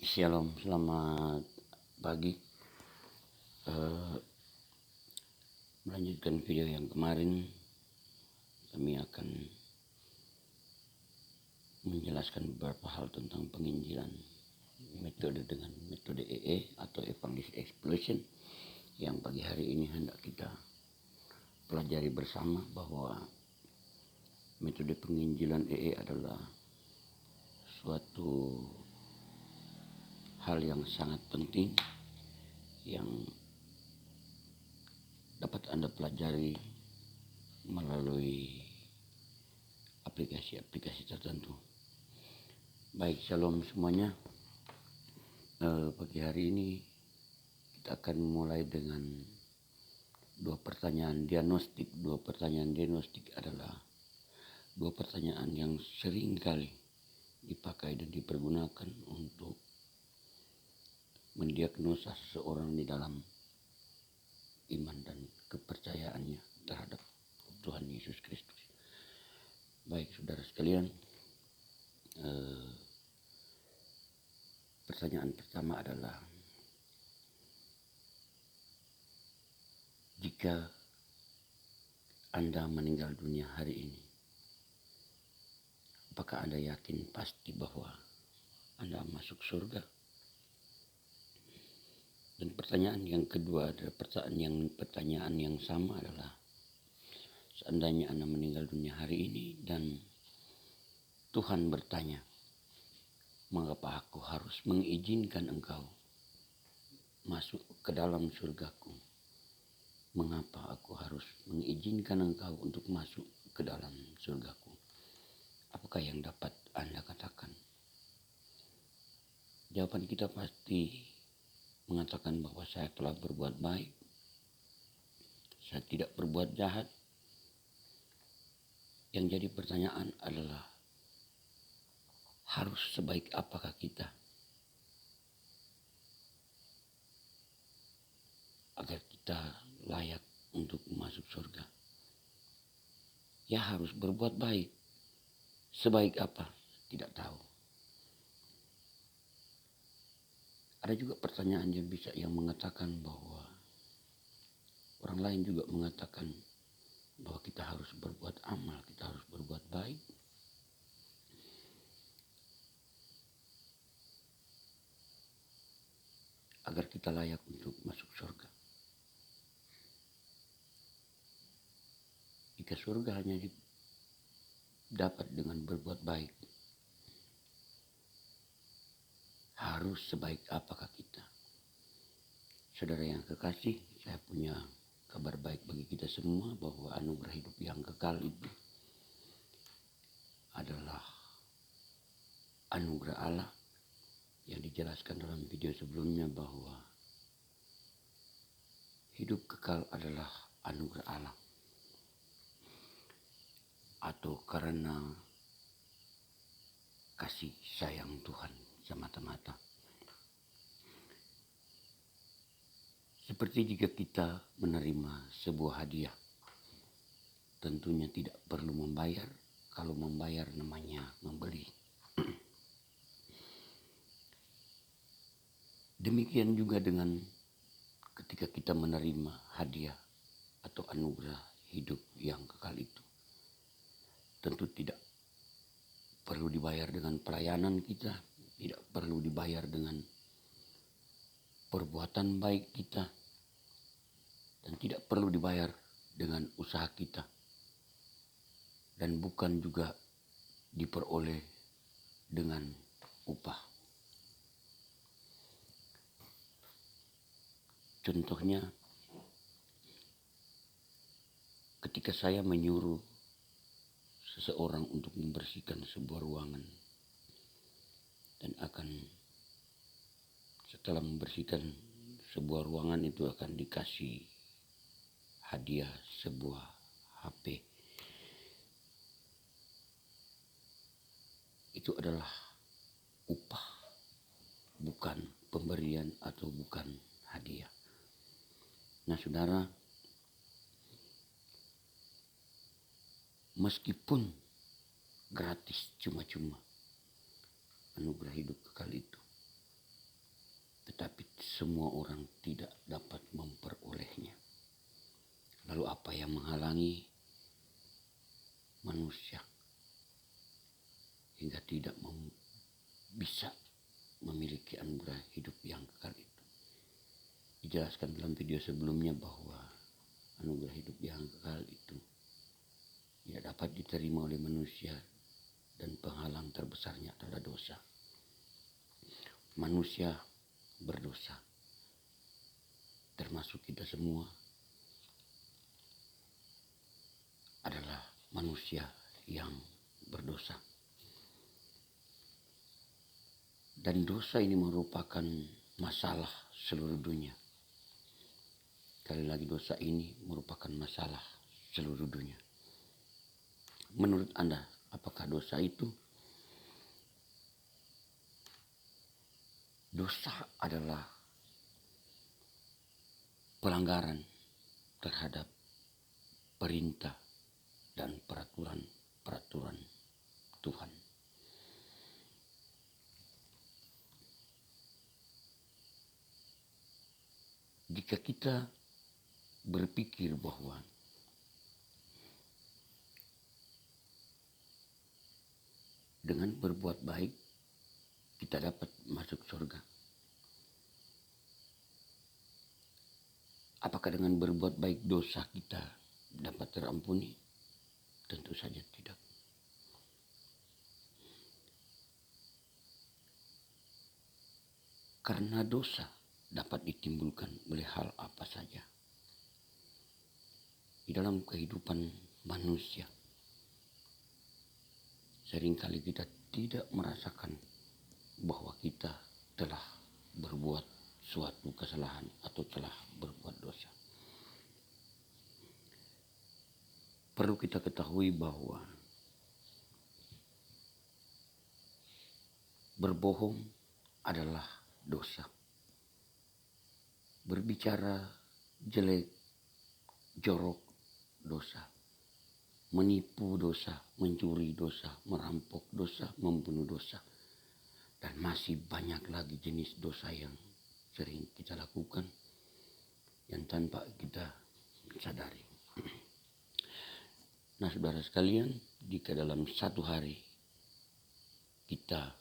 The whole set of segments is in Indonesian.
Shalom, selamat pagi. Melanjutkan video yang kemarin, kami akan menjelaskan beberapa hal tentang penginjilan metode dengan metode EE atau Evangelist Explosion, yang pagi hari ini hendak kita pelajari bersama bahwa metode penginjilan EE adalah suatu hal yang sangat penting yang dapat Anda pelajari melalui aplikasi-aplikasi tertentu. Baik, shalom semuanya. Pagi hari ini kita akan mulai dengan dua pertanyaan diagnostik. Dua pertanyaan diagnostik adalah dua pertanyaan yang sering kali dipakai dan dipergunakan untuk mendiagnosa seseorang di dalam iman dan kepercayaannya terhadap Tuhan Yesus Kristus. Baik, saudara sekalian, pertanyaan pertama adalah, jika Anda meninggal dunia hari ini, apakah Anda yakin pasti bahwa Anda masuk surga? Dan pertanyaan yang kedua adalah pertanyaan yang sama adalah, seandainya Anda meninggal dunia hari ini dan Tuhan bertanya, mengapa aku harus mengizinkan engkau masuk ke dalam surgaku? Mengapa aku harus mengizinkan engkau untuk masuk ke dalam surgaku? Apakah yang dapat Anda katakan? Jawaban kita pasti mengatakan bahwa saya telah berbuat baik, saya tidak berbuat jahat. Yang jadi pertanyaan adalah, harus sebaik apakah kita agar kita layak untuk masuk surga? Ya, harus berbuat baik. Sebaik apa? Tidak tahu. Ada juga pertanyaan yang mengatakan bahwa orang lain juga mengatakan bahwa kita harus berbuat amal, kita harus berbuat baik agar kita layak untuk masuk surga. Jika surga hanya dapat dengan berbuat baik, harus sebaik apakah kita? Saudara yang kekasih, saya punya kabar baik bagi kita semua bahwa anugerah hidup yang kekal itu adalah anugerah Allah yang dijelaskan dalam video sebelumnya, bahwa hidup kekal adalah anugerah Allah, atau karena kasih sayang Tuhan semata-mata. Seperti jika kita menerima sebuah hadiah, tentunya tidak perlu membayar. Kalau membayar namanya membeli. Demikian juga dengan ketika kita menerima hadiah atau anugerah hidup yang kekal itu. Tentu tidak perlu dibayar dengan pelayanan kita, tidak perlu dibayar dengan perbuatan baik kita, dan tidak perlu dibayar dengan usaha kita, dan bukan juga diperoleh dengan upah. Contohnya, ketika saya menyuruh seseorang untuk membersihkan sebuah ruangan, dan setelah membersihkan sebuah ruangan itu akan dikasih hadiah sebuah HP. Itu adalah upah, bukan pemberian atau bukan hadiah. Nah, saudara, meskipun gratis, cuma-cuma anugerah hidup kekal itu, tetapi semua orang tidak dapat memperolehnya. Lalu apa yang menghalangi manusia hingga tidak bisa memiliki anugerah hidup yang kekal itu? Dijelaskan dalam video sebelumnya bahwa anugerah hidup yang kekal itu tidak dapat diterima oleh manusia dan penghalang terbesarnya adalah dosa. Manusia berdosa, termasuk kita semua adalah manusia yang berdosa. Dan dosa ini merupakan masalah seluruh dunia. Sekali lagi, dosa ini merupakan masalah seluruh dunia. Menurut Anda, apakah dosa itu? Dosa adalah pelanggaran terhadap perintah dan peraturan Tuhan. Jika kita berpikir bahwa dengan berbuat baik kita dapat masuk surga, apakah dengan berbuat baik dosa kita dapat terampuni? Tentu saja tidak. Karena dosa dapat ditimbulkan oleh hal apa saja di dalam kehidupan manusia. Seringkali kita tidak merasakan bahwa kita telah berbuat suatu kesalahan atau telah berbuat dosa. Perlu kita ketahui bahwa berbohong adalah dosa. Berbicara jelek, jorok, dosa. Menipu dosa, mencuri dosa, merampok dosa, membunuh dosa. Dan masih banyak lagi jenis dosa yang sering kita lakukan yang tanpa kita sadari. Nah, saudara sekalian, jika dalam satu hari kita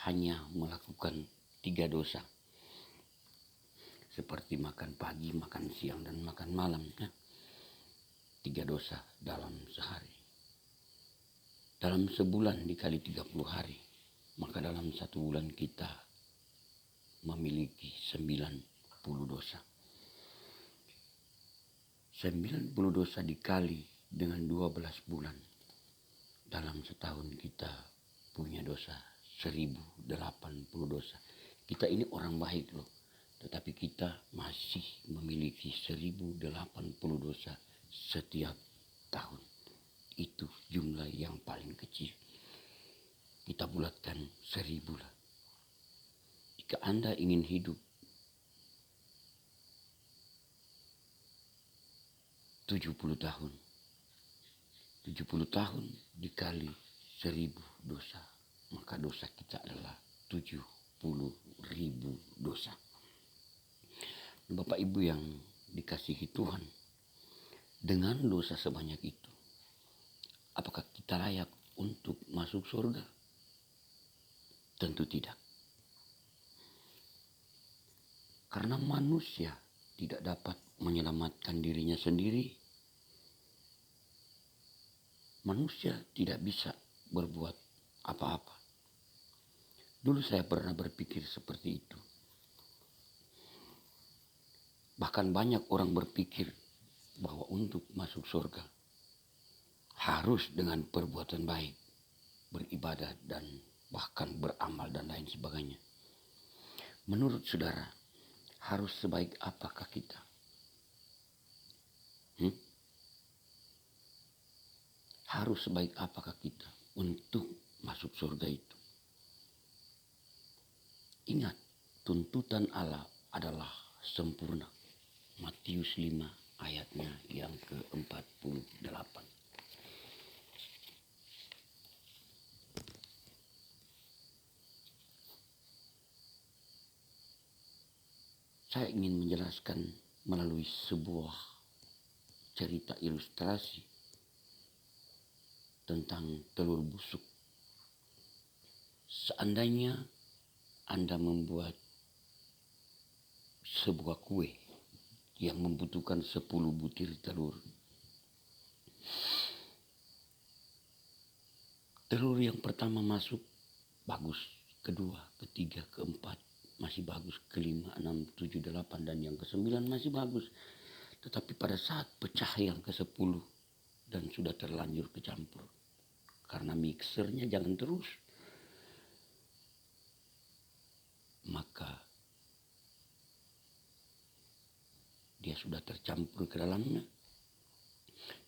hanya melakukan 3 dosa, seperti makan pagi, makan siang, dan makan malam, 3 dosa dalam sehari. Dalam sebulan dikali 30 hari, maka dalam 1 bulan kita memiliki 90 dosa. 90 dosa dikali dengan 12 bulan. Dalam setahun kita punya dosa 1080 dosa. Kita ini orang baik loh, tetapi kita masih memiliki 1080 dosa setiap tahun. Itu jumlah yang paling kecil. Kita bulatkan 1000 lah. Jika Anda ingin hidup 70 tahun, 70 tahun dikali 1000 dosa, maka dosa kita adalah 70.000 dosa. Bapak Ibu yang dikasihi Tuhan, dengan dosa sebanyak itu, apakah kita layak untuk masuk surga? Tentu tidak. Karena manusia tidak dapat menyelamatkan dirinya sendiri. Manusia tidak bisa berbuat apa-apa. Dulu saya pernah berpikir seperti itu. Bahkan banyak orang berpikir bahwa untuk masuk surga harus dengan perbuatan baik, beribadah dan bahkan beramal dan lain sebagainya. Menurut saudara, harus sebaik apakah kita? Harus sebaik apakah kita untuk masuk surga itu? Ingat, tuntutan Allah adalah sempurna. Matius 5 ayatnya yang ke-48. Saya ingin menjelaskan melalui sebuah cerita ilustrasi tentang telur busuk. Seandainya Anda membuat sebuah kue yang membutuhkan 10 butir telur. Telur yang pertama masuk bagus, kedua, ketiga, keempat masih bagus, kelima, enam, tujuh, delapan, dan yang ke-9 masih bagus. Tetapi pada saat pecah yang ke-10 dan sudah terlanjur kecampur, karena mixernya jalan terus, maka dia sudah tercampur ke dalamnya.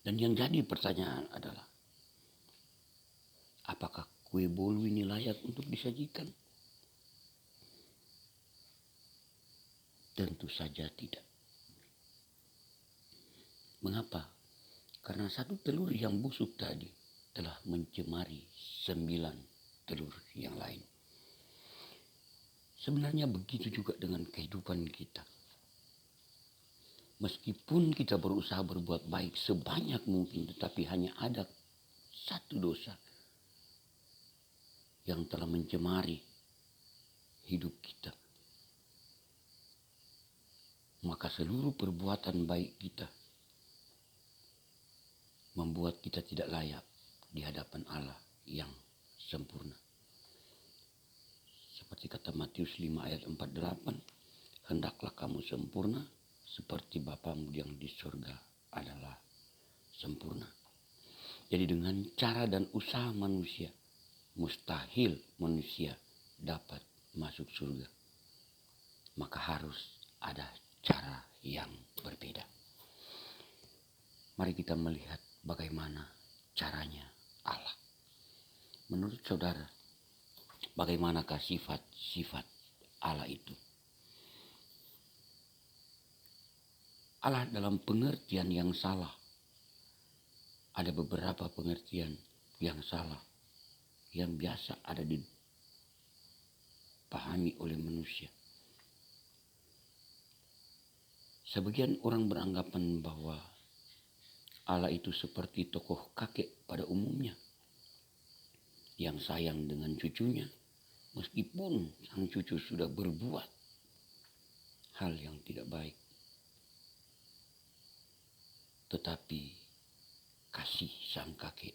Dan yang jadi pertanyaan adalah, apakah kue bolu ini layak untuk disajikan? Tentu saja tidak. Mengapa? Karena satu telur yang busuk tadi telah mencemari 9 telur yang lain. Sebenarnya begitu juga dengan kehidupan kita. Meskipun kita berusaha berbuat baik sebanyak mungkin, tetapi hanya ada satu dosa yang telah mencemari hidup kita, maka seluruh perbuatan baik kita membuat kita tidak layak di hadapan Allah yang sempurna. Seperti kata Matius 5 ayat 48, hendaklah kamu sempurna seperti Bapamu yang di surga adalah sempurna. Jadi dengan cara dan usaha manusia, mustahil manusia dapat masuk surga. Maka harus ada cara yang berbeda. Mari kita melihat bagaimana caranya Allah. Menurut saudara, bagaimanakah sifat-sifat Allah itu? Allah dalam pengertian yang salah. Ada beberapa pengertian yang salah, yang biasa ada dipahami oleh manusia. Sebagian orang beranggapan bahwa Allah itu seperti tokoh kakek pada umumnya, yang sayang dengan cucunya, meskipun sang cucu sudah berbuat hal yang tidak baik. Tetapi kasih sang kakek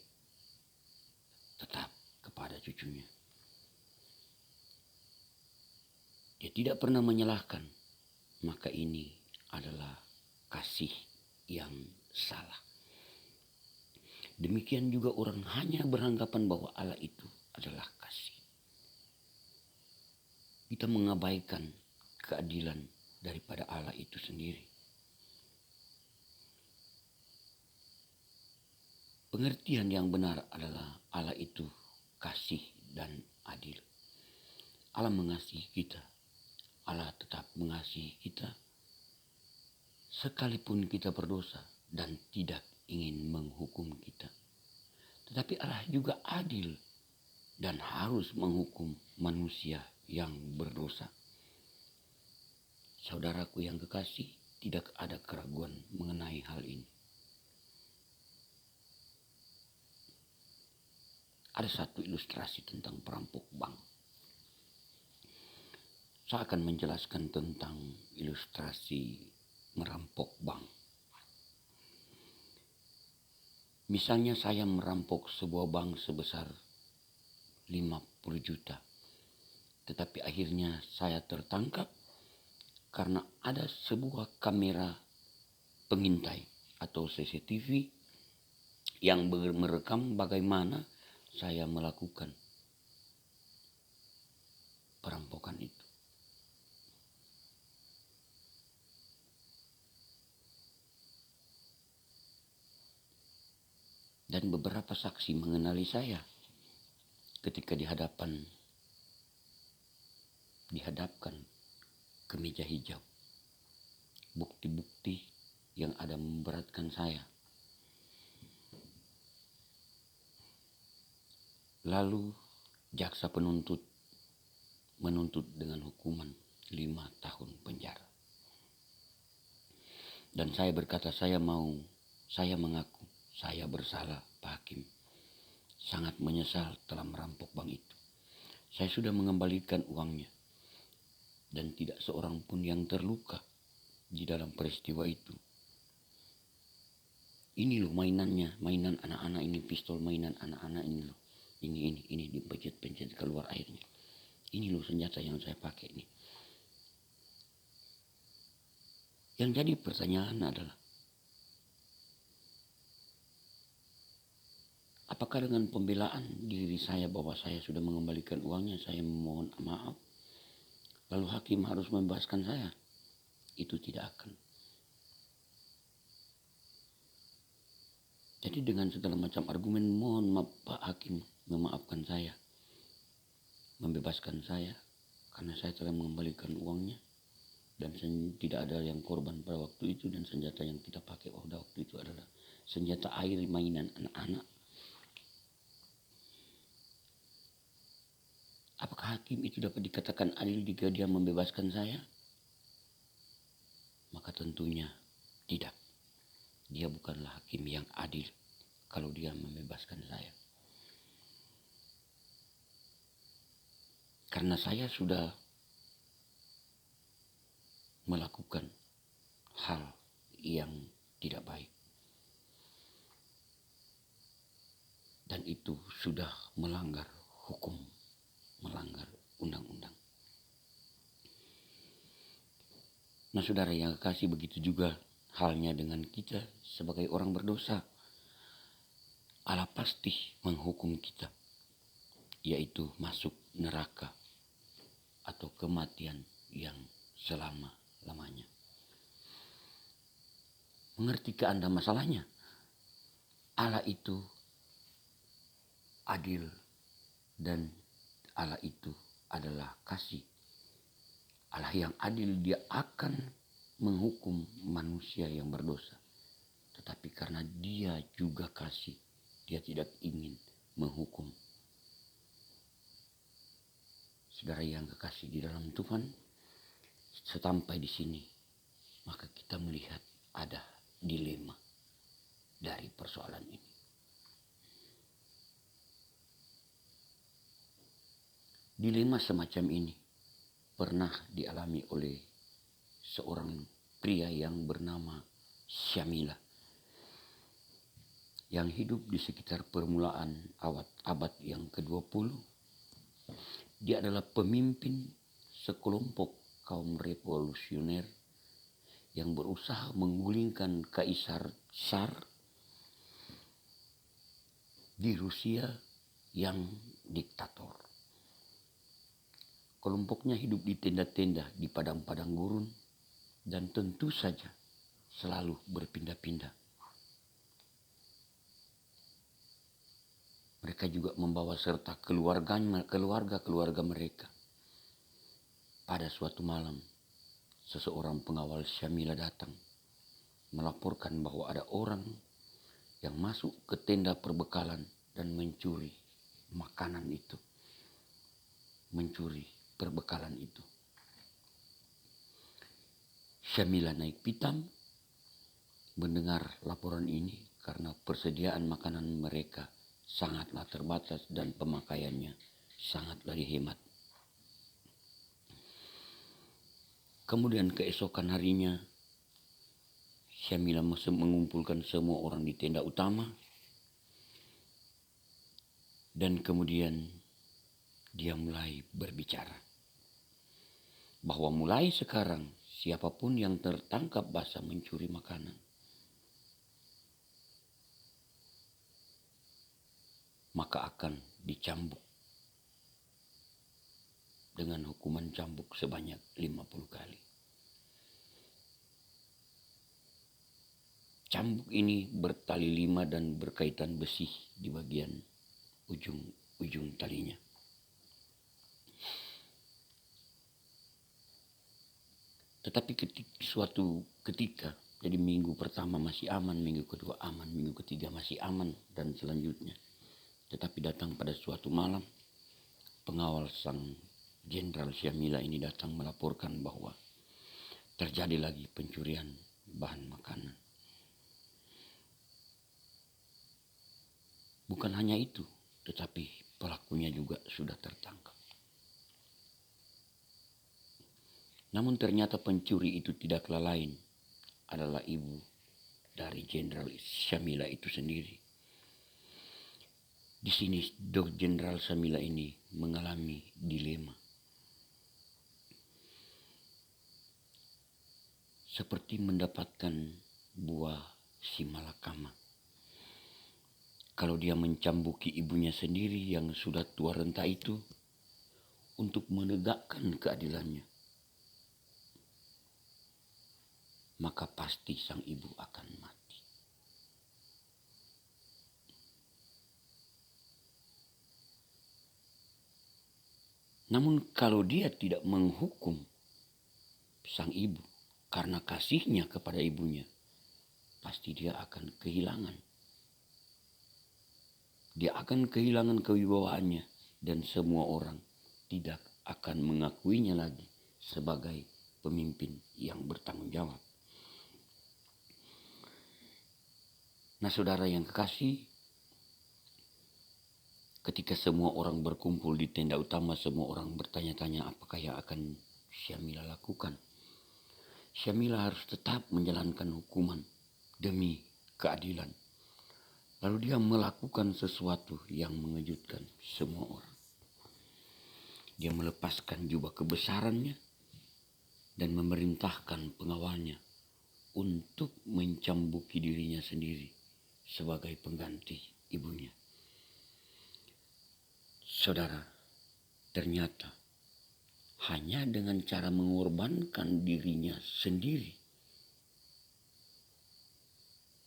tetap kepada cucunya. Dia tidak pernah menyalahkan, maka ini adalah kasih yang salah. Demikian juga orang hanya beranggapan bahwa Allah itu adalah kasih. Kita mengabaikan keadilan daripada Allah itu sendiri. Pengertian yang benar adalah Allah itu kasih dan adil. Allah mengasihi kita. Allah tetap mengasihi kita sekalipun kita berdosa dan tidak ingin menghukum kita. Tetapi Allah juga adil dan harus menghukum manusia yang berdosa. Saudaraku yang kekasih, tidak ada keraguan mengenai hal ini. Ada satu ilustrasi tentang perampok bank. Saya akan menjelaskan tentang ilustrasi merampok bank. Misalnya saya merampok sebuah bank sebesar 50 juta. Tetapi akhirnya saya tertangkap karena ada sebuah kamera pengintai atau CCTV yang merekam bagaimana saya melakukan perampokan itu. Dan beberapa saksi mengenali saya ketika dihadapkan ke meja hijau. Bukti-bukti yang ada memberatkan saya. Lalu jaksa penuntut menuntut dengan hukuman 5 tahun penjara. Dan saya berkata, saya mengaku, saya bersalah Pak Hakim. Sangat menyesal telah merampok bank itu. Saya sudah mengembalikan uangnya. Dan tidak seorang pun yang terluka di dalam peristiwa itu. Ini loh mainannya, mainan anak-anak ini, pistol mainan anak-anak ini loh. Ini dipencet-pencet keluar airnya. Ini loh senjata yang saya pakai ini. Yang jadi pertanyaan adalah, apakah dengan pembelaan diri saya bahwa saya sudah mengembalikan uangnya, saya memohon maaf, lalu hakim harus membebaskan saya? Itu tidak akan. Jadi dengan segala macam argumen, mohon maaf Pak Hakim, memaafkan saya, membebaskan saya, karena saya telah mengembalikan uangnya, dan tidak ada yang korban pada waktu itu, dan senjata yang kita pakai pada waktu itu adalah senjata air mainan anak-anak. Apakah hakim itu dapat dikatakan adil jika dia membebaskan saya? Maka tentunya tidak. Dia bukanlah hakim yang adil kalau dia membebaskan saya. Karena saya sudah melakukan hal yang tidak baik. Dan itu sudah melanggar hukum, melanggar undang-undang. Nah saudara yang kekasih, begitu juga halnya dengan kita sebagai orang berdosa. Allah pasti menghukum kita, yaitu masuk neraka atau kematian yang selama-lamanya. Mengertikah Anda masalahnya? Allah itu adil dan Allah itu adalah kasih. Allah yang adil, dia akan menghukum manusia yang berdosa. Tetapi karena dia juga kasih, dia tidak ingin menghukum. Saudara yang kekasih di dalam Tuhan, sampai di sini maka kita melihat ada dilema dari persoalan ini. Dilema semacam ini pernah dialami oleh seorang pria yang bernama Syamila, yang hidup di sekitar permulaan abad yang ke-20. Dia adalah pemimpin sekelompok kaum revolusioner yang berusaha menggulingkan Kaisar Tsar di Rusia yang diktator. Kelompoknya hidup di tenda-tenda di padang-padang gurun dan tentu saja selalu berpindah-pindah. Mereka juga membawa serta keluarga mereka. Pada suatu malam, seseorang pengawal Syamila datang melaporkan bahwa ada orang yang masuk ke tenda perbekalan dan mencuri makanan itu, mencuri perbekalan itu. Syamila naik pitam mendengar laporan ini karena persediaan makanan mereka sangatlah terbatas dan pemakaiannya sangatlah dihemat. Kemudian keesokan harinya, Syamila mengumpulkan semua orang di tenda utama. Dan kemudian dia mulai berbicara bahwa mulai sekarang siapapun yang tertangkap basah mencuri makanan, maka akan dicambuk dengan hukuman cambuk sebanyak 50 kali. Cambuk ini bertali 5 dan berkaitan besi di bagian ujung talinya. Tetapi suatu ketika, jadi minggu pertama masih aman, minggu kedua aman, minggu ketiga masih aman, dan selanjutnya. Tetapi datang pada suatu malam, pengawal sang Jenderal Syamila ini datang melaporkan bahwa terjadi lagi pencurian bahan makanan. Bukan hanya itu, tetapi pelakunya juga sudah tertangkap. Namun ternyata pencuri itu tidaklah lain adalah ibu dari Jenderal Syamila itu sendiri. Di sini Jenderal Syamila ini mengalami dilema. Seperti mendapatkan buah si malakama. Kalau dia mencambuki ibunya sendiri yang sudah tua renta itu untuk menegakkan keadilannya, maka pasti sang ibu akan mati. Namun kalau dia tidak menghukum sang ibu karena kasihnya kepada ibunya, pasti dia akan kehilangan. Dia akan kehilangan kewibawaannya dan semua orang tidak akan mengakuinya lagi sebagai pemimpin yang bertanggung jawab. Nah, saudara yang kekasih, ketika semua orang berkumpul di tenda utama, semua orang bertanya-tanya apakah yang akan Syamila lakukan. Syamila harus tetap menjalankan hukuman demi keadilan. Lalu dia melakukan sesuatu yang mengejutkan semua orang. Dia melepaskan jubah kebesarannya dan memerintahkan pengawalnya untuk mencambuki dirinya sendiri sebagai pengganti ibunya. Saudara, ternyata hanya dengan cara mengorbankan dirinya sendiri,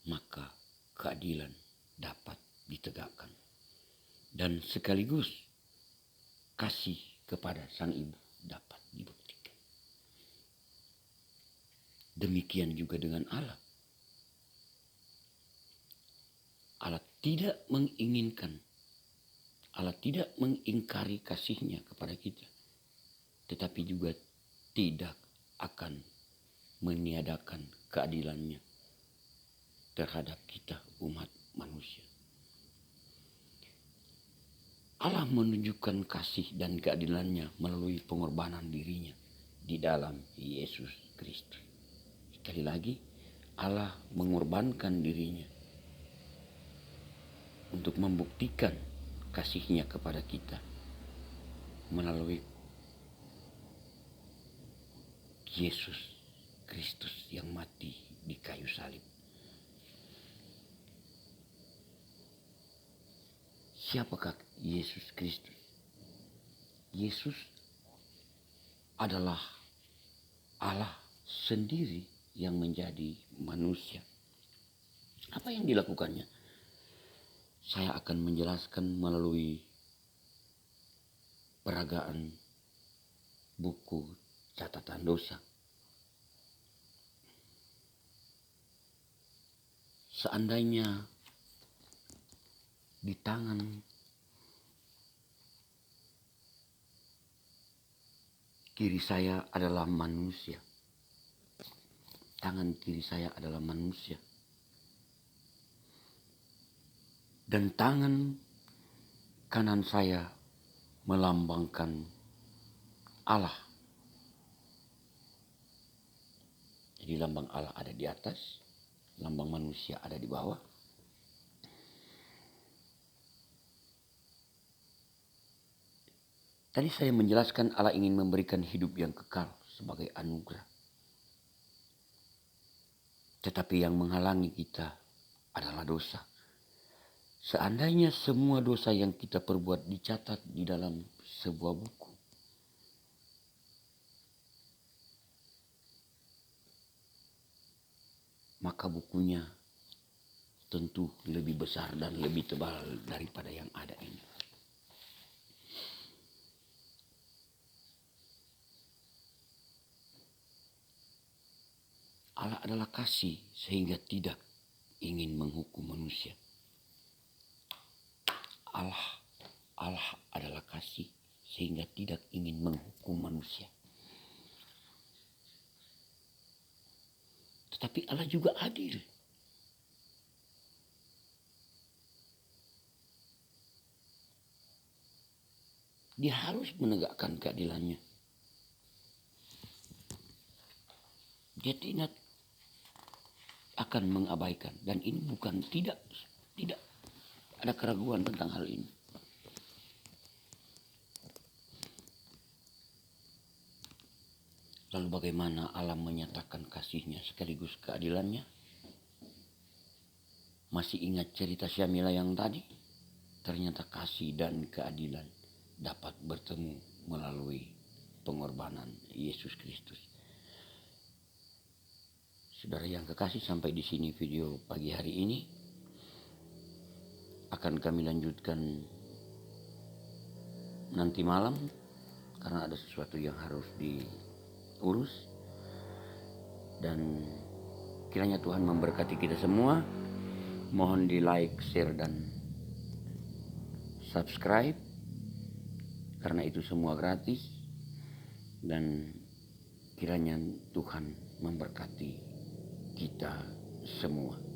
maka keadilan dapat ditegakkan. Dan sekaligus kasih kepada sang ibu dapat dibuktikan. Demikian juga dengan Allah. Allah tidak menginginkan, Allah tidak mengingkari kasihnya kepada kita, tetapi juga tidak akan meniadakan keadilannya terhadap kita umat manusia. Allah menunjukkan kasih dan keadilannya melalui pengorbanan dirinya di dalam Yesus Kristus. Sekali lagi, Allah mengorbankan dirinya untuk membuktikan kasihnya kepada kita melalui Yesus Kristus yang mati di kayu salib. Siapakah Yesus Kristus? Yesus adalah Allah sendiri yang menjadi manusia. Apa yang dilakukannya? Saya akan menjelaskan melalui peragaan buku catatan dosa. Seandainya di tangan kiri saya adalah manusia. Tangan kiri saya adalah manusia. Dan tangan kanan saya melambangkan Allah. Jadi lambang Allah ada di atas, lambang manusia ada di bawah. Tadi saya menjelaskan Allah ingin memberikan hidup yang kekal sebagai anugerah. Tetapi yang menghalangi kita adalah dosa. Seandainya semua dosa yang kita perbuat dicatat di dalam sebuah buku, maka bukunya tentu lebih besar dan lebih tebal daripada yang ada ini. Allah adalah kasih sehingga tidak ingin menghukum manusia. Allah adalah kasih sehingga tidak ingin menghukum manusia. Tetapi Allah juga adil. Dia harus menegakkan keadilannya. Dia tidak akan mengabaikan. Dan ini bukan tidak ada keraguan tentang hal ini. Lalu bagaimana Allah menyatakan kasihnya sekaligus keadilannya? Masih ingat cerita Syamila yang tadi? Ternyata kasih dan keadilan dapat bertemu melalui pengorbanan Yesus Kristus. Saudara yang kekasih, sampai di sini video pagi hari ini. Akan kami lanjutkan nanti malam karena ada sesuatu yang harus diurus. Dan kiranya Tuhan memberkati kita semua. Mohon di like, share, dan subscribe karena itu semua gratis. Dan kiranya Tuhan memberkati kita semua.